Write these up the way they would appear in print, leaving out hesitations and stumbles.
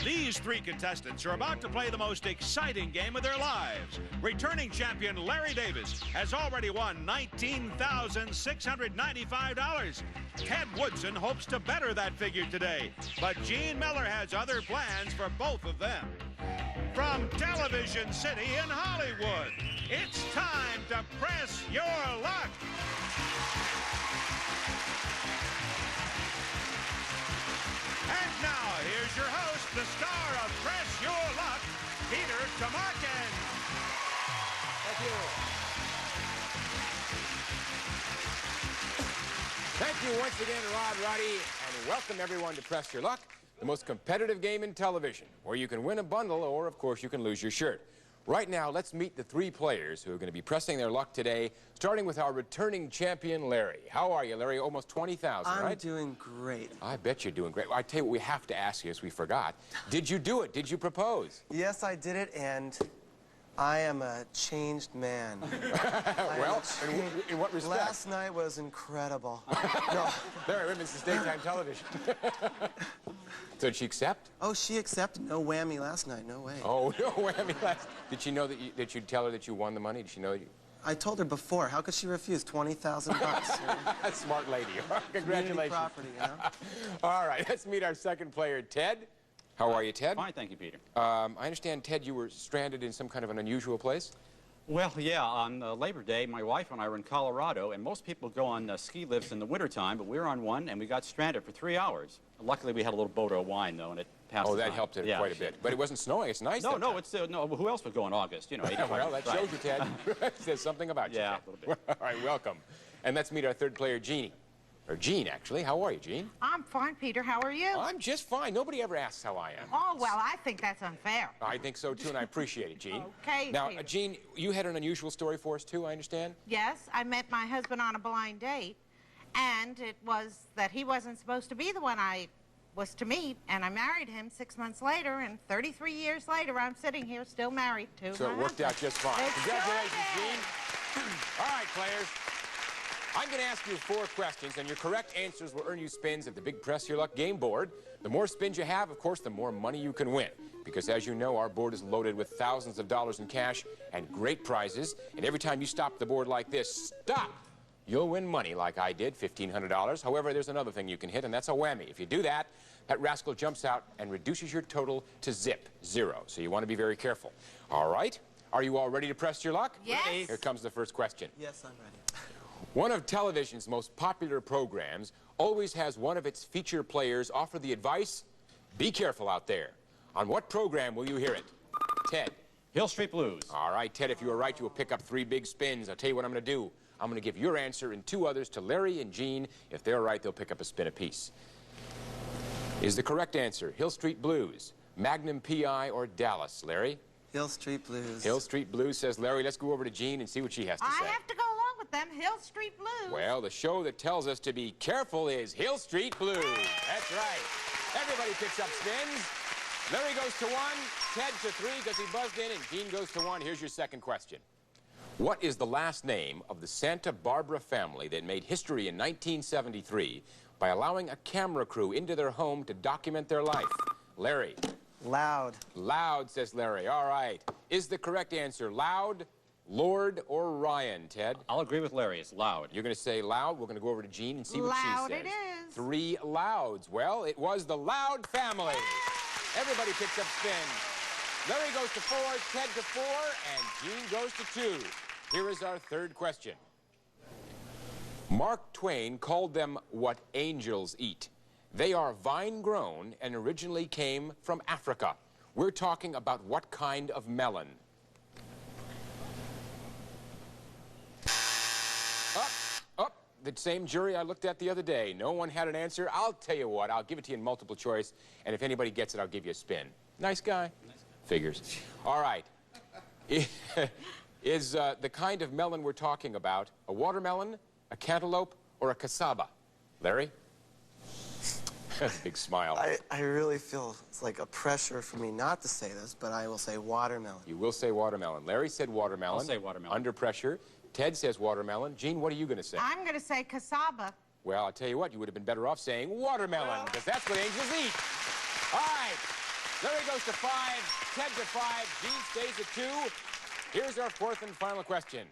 These three contestants are about to play the most exciting game of their lives. Returning champion Larry Davis has already won $19,695. Ted Woodson hopes to better that figure today, but Jeanne Miller has other plans for both of them. From Television City in Hollywood, it's time to press your luck. And now, here's your host, the star of Press Your Luck, Peter Tomarken. Thank you. Thank you once again, Roddy, and welcome everyone to Press Your Luck, the most competitive game in television, where you can win a bundle or, of course, you can lose your shirt. Right now, let's meet the three players who are going to be pressing their luck today, starting with our returning champion, Larry. How are you, Larry? Almost 20,000, right? I'm doing great. I bet you're doing great. Well, I tell you what we have to ask you, as we forgot. Did you do it? Did you propose? Yes, I did it, and I am a changed man. Well, in what respect? Last night was incredible. No. Larry, this is daytime television. So did she accept? Oh, she accepted. No whammy last night. No way. Oh, no whammy last. Did she know that you'd tell her that you won the money? Did she know that you... I told her before. How could she refuse? $20,000 bucks. Smart lady. Congratulations. Property, you know? All right, let's meet our second player, Ted. How are you, Ted? Fine, thank you, Peter. I understand, Ted, you were stranded in some kind of an unusual place? Well, yeah, on Labor Day, my wife and I were in Colorado, and most people go on ski lifts in the wintertime, but we were on one, and we got stranded for 3 hours. Luckily, we had a little boat of wine, though, and it passed Oh, the that time. helped it Yeah, quite a bit. But it wasn't snowing. It's nice. No, no, who else would go in August? You know, 85 Well, that shows you, Ted. It says something about you. Yeah, Ted. a little bit. All right, welcome. And let's meet our third player, Jeanne. Or Jeanne, actually. How are you, Jeanne? I'm fine, Peter. How are you? I'm just fine. Nobody ever asks how I am. Oh, well, I think that's unfair. I think so, too, and I appreciate it, Jeanne. Okay, Now, Peter. Jeanne, you had an unusual story for us, too, I understand? Yes, I met my husband on a blind date, and it was that he wasn't supposed to be the one I was to meet, and I married him 6 months later, and 33 years later, I'm sitting here still married to So my it worked out husband. just fine. It Congratulations, sure did. Jeanne. All right, players. I'm going to ask you 4 questions, and your correct answers will earn you spins at the big Press Your Luck game board. The more spins you have, of course, the more money you can win. Because, as you know, our board is loaded with thousands of dollars in cash and great prizes. And every time you stop the board like this, stop, you'll win money like I did, $1,500. However, there's another thing you can hit, and that's a whammy. If you do that, that rascal jumps out and reduces your total to zero. So you want to be very careful. All right? Are you all ready to press your luck? Yes. Here comes the first question. Yes, I'm ready. One of television's most popular programs always has one of its feature players offer the advice, be careful out there. On what program will you hear it? Ted. Hill Street Blues. All right, Ted, if you are right, you will pick up 3 big spins. I'll tell you what I'm going to do. I'm going to give your answer and 2 others to Larry and Jeanne. If they're right, they'll pick up a spin apiece. Is the correct answer Hill Street Blues, Magnum P.I., or Dallas? Larry? Hill Street Blues. Hill Street Blues, says Larry. Let's go over to Jeanne and see what she has to say. I have to go along with them, Hill Street Blues. Well, the show that tells us to be careful is Hill Street Blues. That's right. Everybody picks up spins. Larry goes to 1, Ted to 3 because he buzzed in, and Jeanne goes to 1. Here's your second question. What is the last name of the Santa Barbara family that made history in 1973 by allowing a camera crew into their home to document their life? Larry. Loud. Loud, says Larry. All right. Is the correct answer Loud, Lord, or Ryan, Ted? I'll agree with Larry. It's Loud. You're going to say Loud. We're going to go over to Jeanne and see what she says. Loud it is. 3 Louds. Well, it was the Loud family. Everybody picks up spins. Larry goes to 4, Ted to 4, and Jeanne goes to 2. Here is our third question. Mark Twain called them what angels eat. They are vine-grown and originally came from Africa. We're talking about what kind of melon? Up. The same jury I looked at the other day. No one had an answer. I'll tell you what. I'll give it to you in multiple choice, and if anybody gets it, I'll give you a spin. Nice guy? Figures. All right. Is the kind of melon we're talking about a watermelon, a cantaloupe, or a cassava? Larry? Big smile. I really feel it's like a pressure for me not to say this, but I will say watermelon. You will say watermelon. Larry said watermelon. I'll say watermelon. Under pressure. Ted says watermelon. Jeanne, what are you going to say? I'm going to say cassava. Well, I'll tell you what, you would have been better off saying watermelon, because that's what angels eat. All right. Larry goes to 5, Ted to 5, Jeanne stays at 2. Here's our fourth and final question.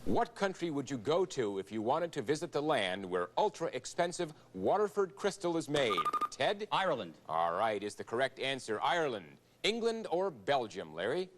What country would you go to if you wanted to visit the land where ultra-expensive Waterford crystal is made? Ted? Ireland. All right, is the correct answer Ireland, England, or Belgium, Larry?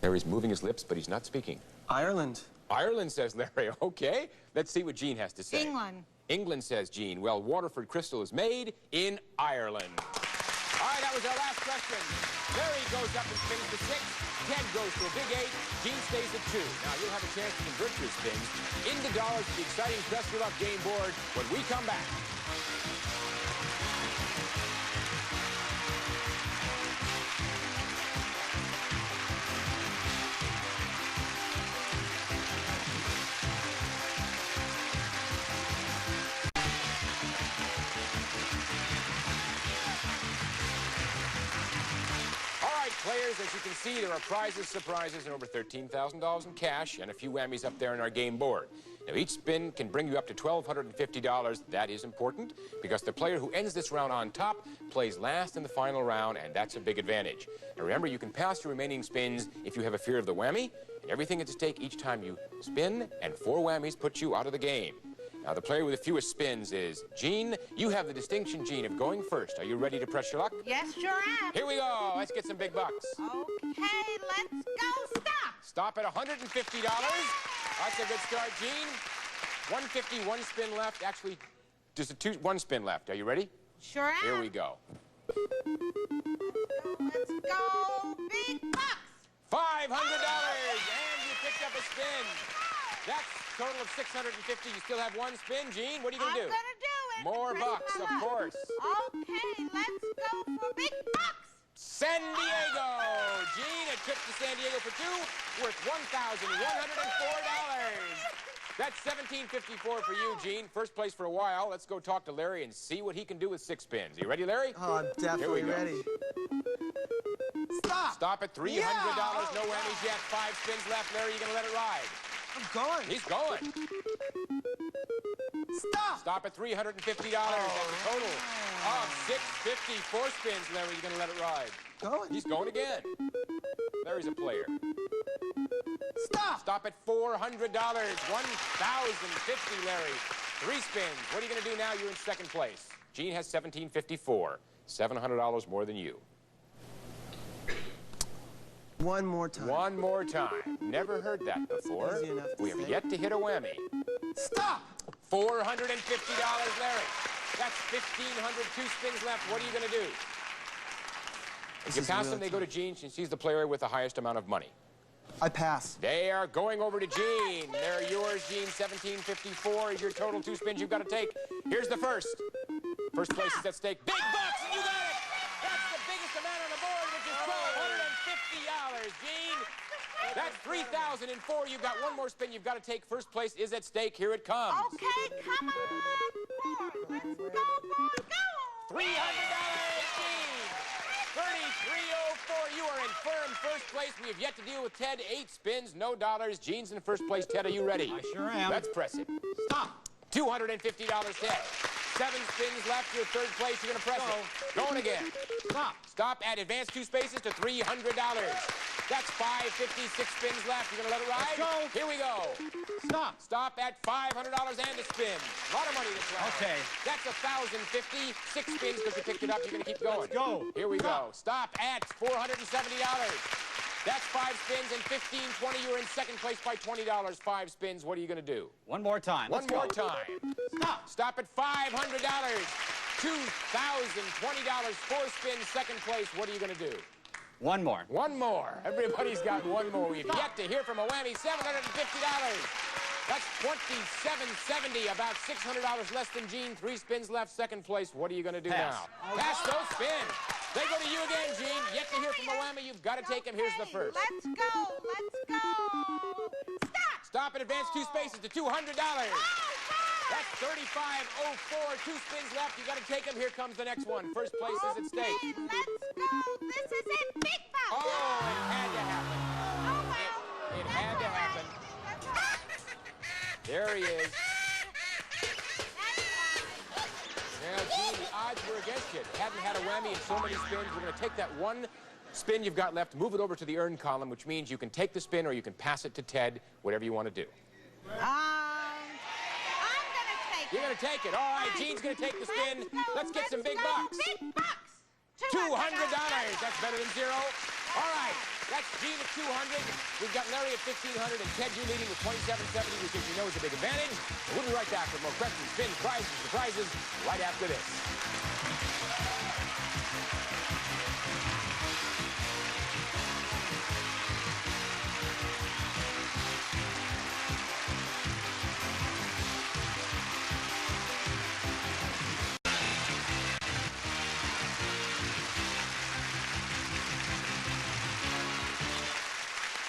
Larry's moving his lips, but he's not speaking. Ireland. Ireland, says Larry. Okay, let's see what Jeanne has to say. England. England, says Jeanne. Well, Waterford crystal is made in Ireland. All right, that was our last question. Larry goes up and spins to 6. Ted goes to a big 8. Jeanne stays at 2. Now, you'll have a chance to convert your spins into dollars for the exciting Press Your Luck game board when we come back. Players, as you can see, there are prizes, surprises, and over $13,000 in cash, and a few whammies up there on our game board. Now, each spin can bring you up to $1,250. That is important, because the player who ends this round on top plays last in the final round, and that's a big advantage. Now, remember, you can pass your remaining spins if you have a fear of the whammy, and everything is at stake each time you spin, and 4 whammies put you out of the game. Now, the player with the fewest spins is Jeanne. You have the distinction, Jeanne, of going first. Are you ready to press your luck? Yes, sure am. Here we go. Let's get some big bucks. Okay, let's go. Stop. Stop at $150. That's a good start, Jeanne. 150, 1 spin left. Actually, just one spin left. Are you ready? Sure am. Here we go. Let's go. Big bucks. $500. And you picked up a spin. That's a total of $650. You still have 1 spin, Jeanne. What are you going to do? I'm going to do it. More bucks, of course. Okay, let's go for big bucks. San Diego. Jeanne, a trip to San Diego for 2, worth $1,104. That's $1,754 for you, Jeanne. First place for a while. Let's go talk to Larry and see what he can do with 6 spins. You ready, Larry? Oh, I'm definitely ready. Stop! Stop at $300. No whammies yet. 5 spins left. Larry, you going to let it ride? I'm going. He's going. Stop! Stop at $350. That's a total of $650. 4 spins, Larry. You going to let it ride? Going. He's going again. Larry's a player. Stop! Stop at $400. $1,050, Larry. 3 spins. What are you going to do now? You're in second place. Jeanne has $1,754. $700 more than you. One more time. One more time. Never heard that before. Easy enough to We have say. yet to hit a whammy. Stop! $450, Larry. That's $1,500. 2 spins left. What are you going to do? This You is pass real them, they go to tough. Jeanne. She's the player with the highest amount of money. I pass. They are going over to Jeanne. They're yours, Jeanne. $1,754 is your total. 2 spins you've got to take. Here's the first. First place is at stake. Big bucks, and you got it! That's the biggest amount on the board, which is $1,250, Jeanne. That's $3,004. You've got 1 more spin you've got to take. First place is at stake. Here it comes. Okay, come on, boy. Let's go, boy, go. $300, Jeanne. $3,304. You are in firm first place. We have yet to deal with Ted. 8 spins, no dollars. Jeanne's in first place. Ted, are you ready? I sure am. Let's press it. Stop. $250, Ted. 7 spins left. You're third place. You're going to press it. Going again. Stop. Stop at advance 2 spaces to $300. That's $550. 6 spins left. You're going to let it ride? Let's go. Here we go. Stop. Stop at $500 and a spin. A lot of money this round. Okay. That's $1,050. 6 spins because you picked it up. You're going to keep going. Let's go. Here we go. Stop at $470. That's 5 spins and $1,520. You're in second place by $20. 5 spins. What are you going to do? One more time. One Let's more go. time. Stop. Stop at $500. $2,020. 4 spins. Second place. What are you going to do? One more. One more. Everybody's got 1 more. We've yet to hear from a whammy. $750. That's $2,770. About $600 less than Jeanne. 3 spins left. Second place. What are you going to do Pass. now? Pass those spins. They go to you again, Jeanne. Yet to hear from a whammy. You've got to take him. Here's the first. Let's go. Let's go. Stop. Stop at advance 2 spaces to $200. That's $35.04. 2 spins left. You got to take him. Here comes the next one. First place is at stake. Okay, let's go. This is it. Big bucks. Oh, it had to happen. Oh, well. It had to happen. That's all right. There he is. That's all right. Now, Jeanne, the odds odds were against you. Hadn't had a whammy in so many spins. We're going to take that one spin you've got left, move it over to the earn column, which means you can take the spin or you can pass it to Ted, whatever you want to do. I'm gonna take it. You're going to take it. All right, Jeanne's going to take the spin. Let's get some big bucks. Big bucks. $200. That's better than zero. All right, that's Jeanne at 200. We've got Larry at 1,500 and Ted, you leading with 2,770, which you know is a big advantage. We'll be right back with more questions, spins, prizes, surprises right after this.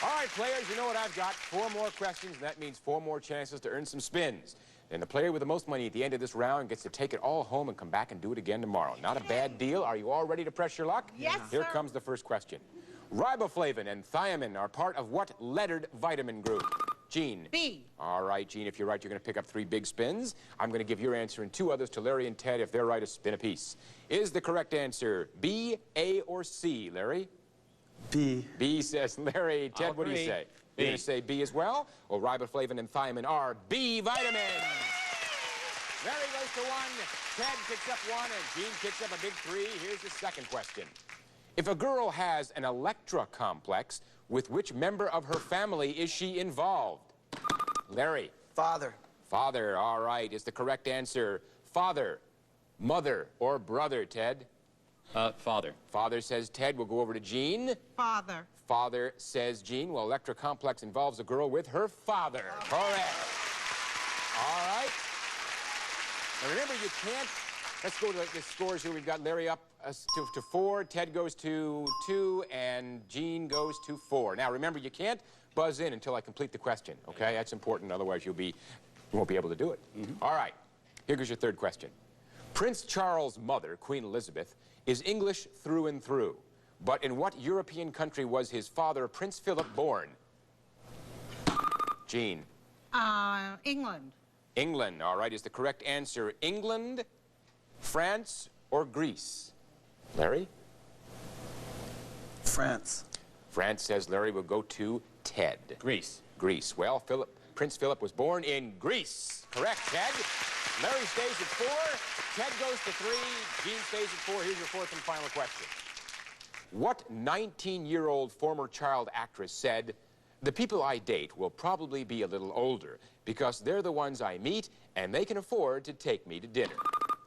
All right, players, you know what I've got. 4 more questions, and that means 4 more chances to earn some spins. And the player with the most money at the end of this round gets to take it all home and come back and do it again tomorrow. Not a bad deal. Are you all ready to press your luck? Yes, Here sir. comes the first question. Riboflavin and thiamine are part of what lettered vitamin group? Jeanne. B. All right, Jeanne, if you're right, you're going to pick up 3 big spins. I'm going to give your answer and 2 others to Larry and Ted. If they're right, a spin apiece. Is the correct answer B, A, or C, Larry? B. B, says Larry. Ted, I'll what do you agree. say? B. You're going to say B as well? Well, riboflavin and thiamine are B vitamins. Larry goes to 1, Ted picks up 1, and Jeanne picks up a big 3. Here's the second question. If a girl has an Electra complex, with which member of her family is she involved? Larry. Father. Father, all right, is the correct answer. Father, mother, or brother, Ted? Father. Father says Ted. We'll go over to Jeanne. Father. Father says Jeanne. Well, Electra complex involves a girl with her father. Correct. All right. Now remember, you can't. Let's go to the scores here. We've got Larry up to 4, Ted goes to 2, and Jeanne goes to 4. Now remember, you can't buzz in until I complete the question. Okay, that's important. Otherwise, you won't be able to do it. All right. Here goes your third question. Prince Charles' mother, Queen Elizabeth, is English through and through. But in what European country was his father, Prince Philip, born? Jeanne. England. England, all right, is the correct answer. England, France, or Greece? Larry? France. France says Larry will go to Ted. Greece. Greece. Well, Prince Philip was born in Greece. Correct, Ted. Larry stays at 4. Ted goes to 3. Jeanne stays at 4. Here's your fourth and final question. What 19-year-old former child actress said, "The people I date will probably be a little older because they're the ones I meet and they can afford to take me to dinner"?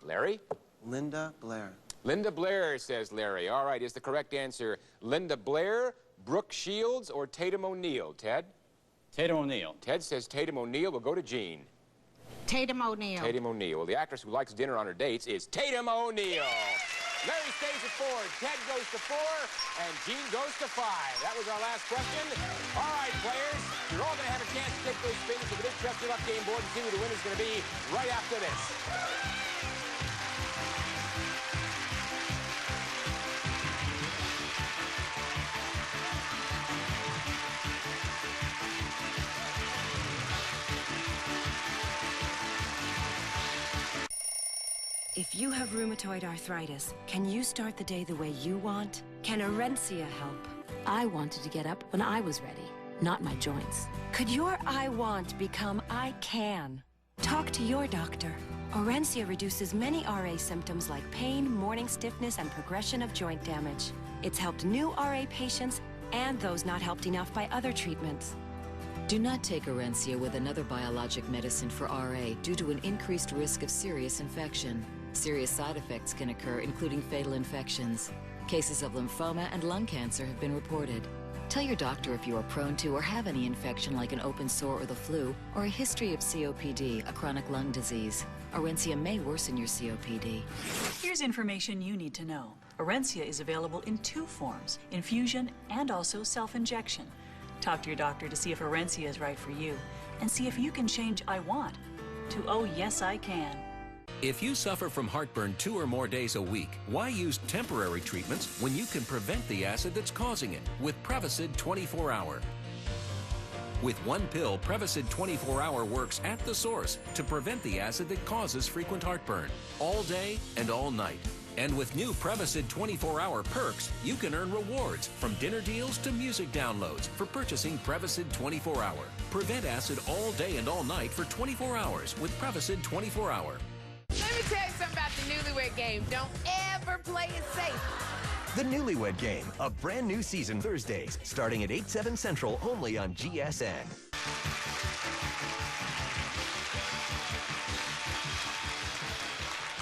Larry? Linda Blair. Linda Blair, says Larry. All right, is the correct answer Linda Blair, Brooke Shields, or Tatum O'Neal? Ted? Tatum O'Neal. Ted says Tatum O'Neal. We'll go to Jeanne. Tatum O'Neal. Tatum O'Neal. Well, the actress who likes dinner on her dates is Tatum O'Neal. Larry stays at 4, Ted goes to 4, and Jeanne goes to 5. That was our last question. All right, players, you're all going to have a chance to take those spins to the big Trust Your Luck game board and see who the winner's going to be right after this. If you have rheumatoid arthritis, can you start the day the way you want? Can Orencia help? I wanted to get up when I was ready, not my joints. Could your I want become I can? Talk to your doctor. Orencia reduces many RA symptoms like pain, morning stiffness, and progression of joint damage. It's helped new RA patients and those not helped enough by other treatments. Do not take Orencia with another biologic medicine for RA due to an increased risk of serious infection. Serious side effects can occur, including fatal infections. Cases of lymphoma and lung cancer have been reported. Tell your doctor if you are prone to or have any infection like an open sore or the flu, or a history of COPD, a chronic lung disease. Orencia may worsen your COPD. Here's information you need to know. Orencia is available in 2 forms, infusion and also self-injection. Talk to your doctor to see if Orencia is right for you, and see if you can change I want to oh yes I can. If you suffer from heartburn 2 or more days a week, why use temporary treatments when you can prevent the acid that's causing it with Prevacid 24-hour? With one pill, Prevacid 24-hour works at the source to prevent the acid that causes frequent heartburn, all day and all night. And with new Prevacid 24-hour perks, you can earn rewards from dinner deals to music downloads for purchasing Prevacid 24-hour. Prevent acid all day and all night for 24 hours with Prevacid 24-hour. Let me tell you something about the Newlywed Game. Don't ever play it safe. The Newlywed Game, a brand new season Thursdays, starting at 8, 7 Central, only on GSN.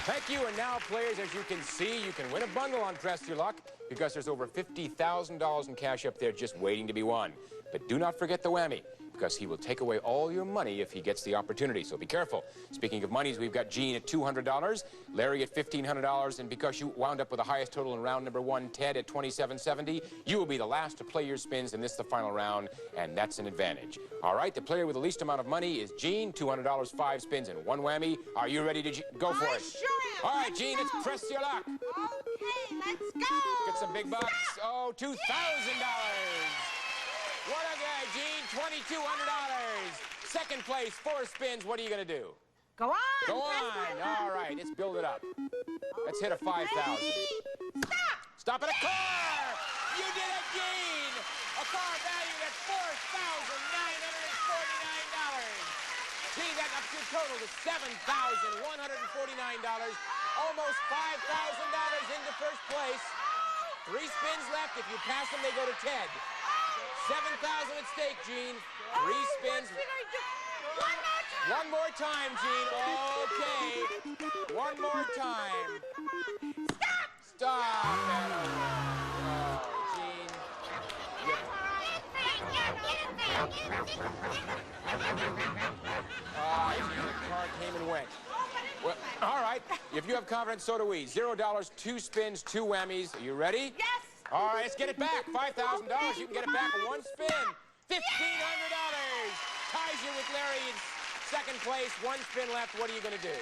Thank you, and now, players, as you can see, you can win a bundle on Press Your Luck because there's over $50,000 in cash up there just waiting to be won. But do not forget the whammy, because he will take away all your money if he gets the opportunity, so be careful. Speaking of monies, we've got Jeanne at $200, Larry at $1,500, and because you wound up with the highest total in round number 1, Ted at $2,770, you will be the last to play your spins in this, the final round, and that's an advantage. All right, the player with the least amount of money is Jeanne, $200, 5 spins, and 1 whammy. Are you ready to go for it? Sure am. All right, Jeanne, let's press your luck. Okay, let's go. Get some big bucks. Oh, $2,000. What a guy, Jeanne, $2,200. Second place, 4 spins. What are you going to do? Go on. Go on. All right, let's build it up. Let's hit a 5,000. Stop. Stop at a car. You did it, Jeanne. A car valued at $4,949. Jeanne, that ups your total to $7,149. Almost $5,000 into first place. 3 spins left. If you pass them, they go to Ted. 7,000 at stake, Jeanne. 3 spins. One more time, Jeanne. Okay. One more time. Stop. Oh, Jeanne. Jeanne, the car came and went. Well, all right. If you have confidence, so do we. $0, 2 spins, 2 whammies. Are you ready? Yes. All right, let's get it back. $5,000. You can get it back in 1 spin. $1,500. Ties you with Larry in second place. 1 spin left. What are you going to do?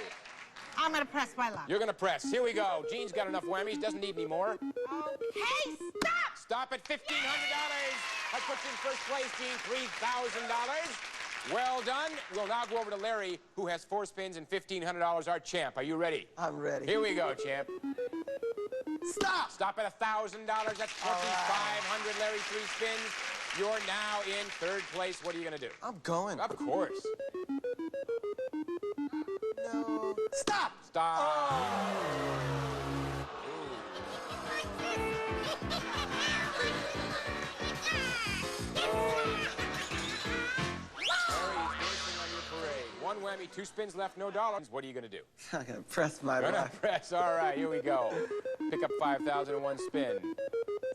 I'm going to press my luck. You're going to press. Here we go. Jeanne's got enough whammies. Doesn't need any more. Okay, stop. Stop at $1,500. That puts you in first place, Jeanne. $3,000. Well done. We'll now go over to Larry, who has 4 spins and $1,500. Our champ. Are you ready? I'm ready. Here we go, champ. Stop. Stop at $1,000. That's $2,500. Larry, 3 spins. You're now in third place. What are you going to do? I'm going. Of course. No. Stop. Stop. Oh. One whammy, 2 spins left, no dollars. What are you going to do? I'm going to press my Gonna luck. press. All right, here we go. Pick up 5,000 in 1 spin.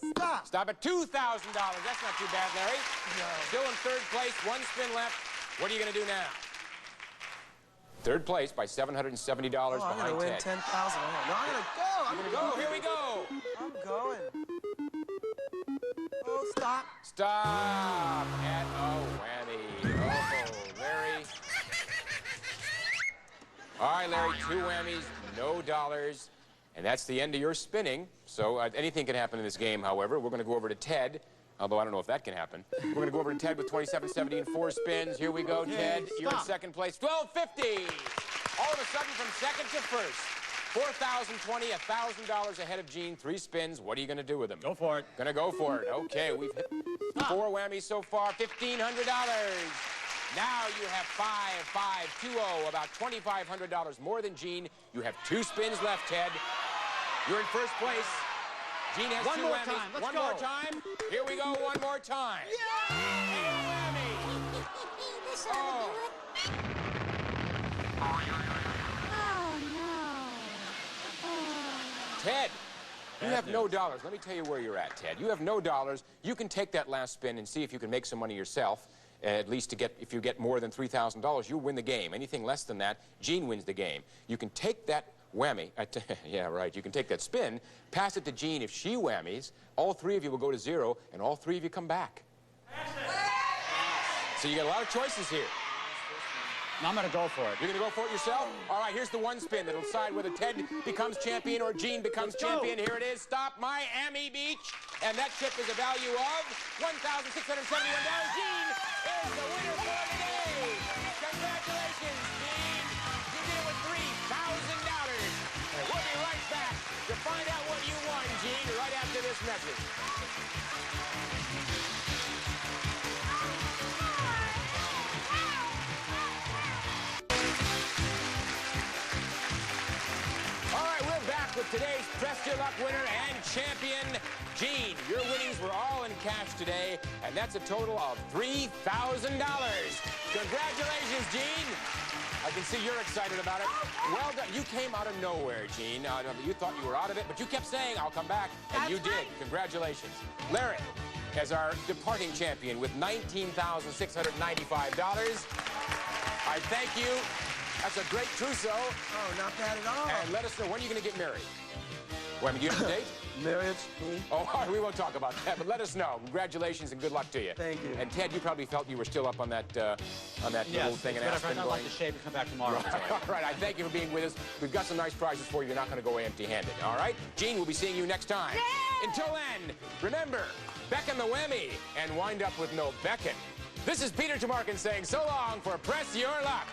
Stop. Stop at $2,000. That's not too bad, Larry. No. Still in third place, 1 spin left. What are you going to do now? Third place by $770 I'm behind going to win Ted. $10,000. No, I'm going to go. I'm going to go. Here we go. I'm going. Oh, stop. Stop at a whammy. Oh, Larry. All right, Larry, 2 whammies, no dollars. And that's the end of your spinning. So anything can happen in this game, however. We're going to go over to Ted, although I don't know if that can happen. We're going to go over to Ted with $2,770 and 4 spins. Here we go, Ted. You're in second place. $1,250. All of a sudden, from second to first. $4,020, $1,000 ahead of Jeanne. 3 spins. What are you going to do with them? Go for it. Gonna go for it. Okay, we've hit 4 whammies so far. $1,500. Now you have 5,520, about $2,500 more than Jeanne. You have 2 spins left, Ted. You're in first place. Jeanne has 2 whammies. One more time. Here we go. One more time. Yeah! And a whammy. Oh. Ted, you have no dollars. Let me tell you where you're at, Ted. You have no dollars. You can take that last spin and see if you can make some money yourself. At least to get, if you get more than $3,000, you'll win the game. Anything less than that, Jeanne wins the game. You can take that whammy, yeah, right, you can take that spin, pass it to Jeanne. If she whammies, all 3 of you will go to 0, and all 3 of you come back. So you got a lot of choices here. No, I'm going to go for it. You're going to go for it yourself? All right, here's the 1 spin that'll decide whether Ted becomes champion or Jeanne becomes champion. Here it is. Stop Miami Beach. And that chip is a value of $1,671. Jeanne is the winner for today. Congratulations, Jeanne. You did it with $3,000. And we'll be right back to find out what you won, Jeanne, right after this message. All right, we're back with today's Press Your Luck winner and champion, Jeanne. Your winnings were all in cash today, and that's a total of $3,000. Congratulations, Jeanne. I can see you're excited about it. Well done. You came out of nowhere, Jeanne. You thought you were out of it, but you kept saying, I'll come back, and you did. Congratulations. Larry, as our departing champion with $19,695, I thank you. That's a great trousseau. Oh, not bad at all. And let us know, when are you going to get married? Well, do you have a date? Marriage? Me? Oh, all right, we won't talk about that, but let us know. Congratulations and good luck to you. Thank you. And Ted, you probably felt you were still up on that little thing in Aspen. I'd like to shave and come back tomorrow. Right, all right, I thank you for being with us. We've got some nice prizes for you. You're not going to go empty-handed, all right? Jeanne, we'll be seeing you next time. Yay! Until then, remember, beckon the whammy and wind up with no beckon. This is Peter Tamarkin saying so long for Press Your Luck.